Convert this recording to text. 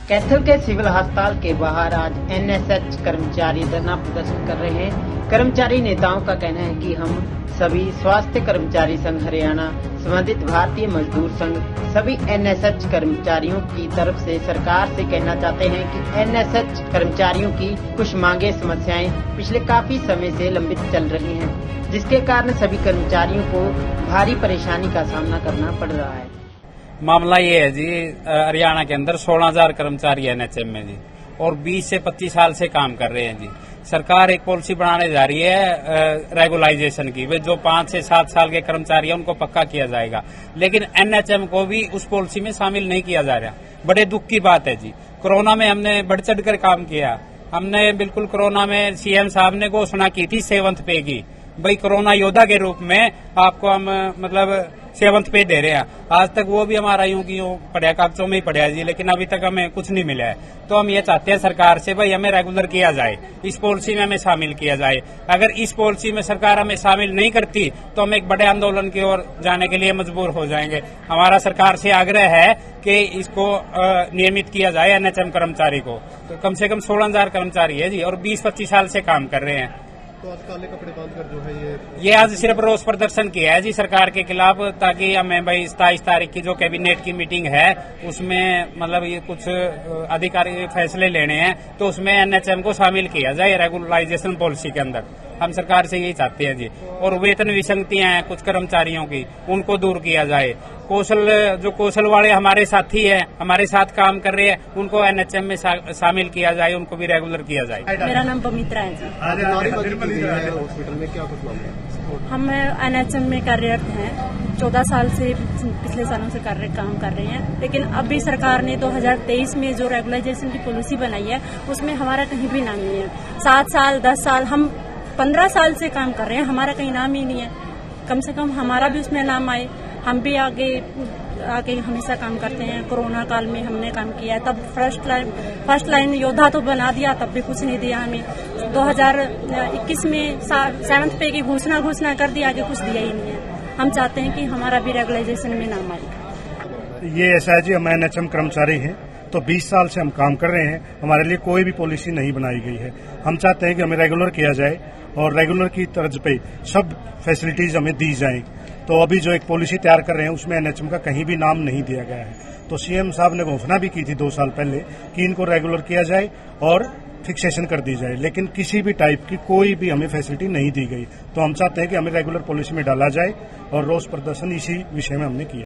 कैथल के सिविल अस्पताल के बाहर आज एनएसएच कर्मचारी धरना प्रदर्शन कर रहे हैं। कर्मचारी नेताओं का कहना है कि हम सभी स्वास्थ्य कर्मचारी संघ हरियाणा, संबंधित भारतीय मजदूर संघ, सभी एनएसएच कर्मचारियों की तरफ से सरकार से कहना चाहते हैं कि एनएसएच कर्मचारियों की कुछ मांगे समस्याएं पिछले काफी समय से लंबित चल रही हैं, जिसके कारण सभी कर्मचारियों को भारी परेशानी का सामना करना पड़ रहा है। मामला ये है जी, हरियाणा के अंदर 16,000 कर्मचारी एनएचएम में जी, और 20 से 25 साल से काम कर रहे हैं जी। सरकार एक पॉलिसी बनाने जा रही है रेगुलाइजेशन की, वे जो 5 से 7 साल के कर्मचारी हैं उनको पक्का किया जाएगा, लेकिन एनएचएम को भी उस पॉलिसी में शामिल नहीं किया जा रहा। बड़े दुख की बात है जी। कोरोना में हमने बढ़ चढ़ कर काम किया। हमने बिल्कुल कोरोना में सीएम साहब ने घोषणा की थी 7th पे की, भाई कोरोना योद्धा के रूप में आपको हम मतलब 7th पे दे रहे हैं। आज तक वो भी हमारा यूं की यूं पड़ा, कागजों में ही पड़ा जी, लेकिन अभी तक हमें कुछ नहीं मिला है। तो हम ये चाहते हैं सरकार से, भाई हमें रेगुलर किया जाए, इस पॉलिसी में हमें शामिल किया जाए। अगर इस पॉलिसी में सरकार हमें शामिल नहीं करती तो हम एक बड़े आंदोलन की ओर जाने के लिए मजबूर हो जाएंगे। हमारा सरकार से आग्रह है कि इसको नियमित किया जाए एनएचएम कर्मचारी को। तो कम से कम 16,000 कर्मचारी है जी, और 20-25 साल से काम कर रहे हैं। तो आज काले कपड़े बांधकर जो है ये आज सिर्फ रोष प्रदर्शन किया है जी सरकार के खिलाफ, ताकि हमें भाई 27 तारीख की जो कैबिनेट की मीटिंग है उसमें मतलब ये कुछ अधिकारी फैसले लेने हैं, तो उसमें एनएचएम को शामिल किया जाए रेगुलराइजेशन पॉलिसी के अंदर। हम सरकार से यही चाहते हैं जी। और वेतन विसंगतियां हैं कुछ कर्मचारियों की, उनको दूर किया जाए। कौशल वाले हमारे साथी हैं, हमारे साथ काम कर रहे हैं, उनको एनएचएम में शामिल किया जाए, उनको भी रेगुलर किया जाए। मेरा नाम पवित्रा है जी। हॉस्पिटल में क्या कुछ मामला है? हम एनएचएम में कार्यरत हैं, 14 साल से पिछले सालों से काम कर रहे हैं, लेकिन अभी सरकार ने 2023 में जो रेगुलाइजेशन की पॉलिसी बनाई है उसमें हमारा कहीं भी नाम नहीं है। 7 साल 10 साल, हम 15 साल से काम कर रहे हैं, हमारा कहीं नाम ही नहीं है। कम से कम हमारा भी उसमें नाम आए। हम भी आगे हमेशा काम करते हैं। कोरोना काल में हमने काम किया है, तब फर्स्ट लाइन योद्धा तो बना दिया, तब भी कुछ नहीं दिया हमें। 2021 में 7th पे की घोषणा कर दी, आगे कुछ दिया ही नहीं है। हम चाहते हैं कि हमारा भी रेगुलाइजेशन में नाम आए। ये ऐसा है जी, हम एनएचएम कर्मचारी हैं, तो 20 साल से हम काम कर रहे हैं, हमारे लिए कोई भी पॉलिसी नहीं बनाई गई है। हम चाहते हैं कि हमें रेगुलर किया जाए और रेगुलर की तर्ज पे सब फैसिलिटीज हमें दी जाएं। तो अभी जो एक पॉलिसी तैयार कर रहे हैं उसमें एनएचएम का कहीं भी नाम नहीं दिया गया है। तो सीएम साहब ने घोषणा भी की थी 2 साल पहले कि इनको रेगुलर किया जाए और फिक्सेशन कर दी जाए, लेकिन किसी भी टाइप की कोई भी हमें फैसिलिटी नहीं दी गई। तो हम चाहते हैं कि हमें रेगुलर पॉलिसी में डाला जाए, और रोष प्रदर्शन इसी विषय में हमने किया।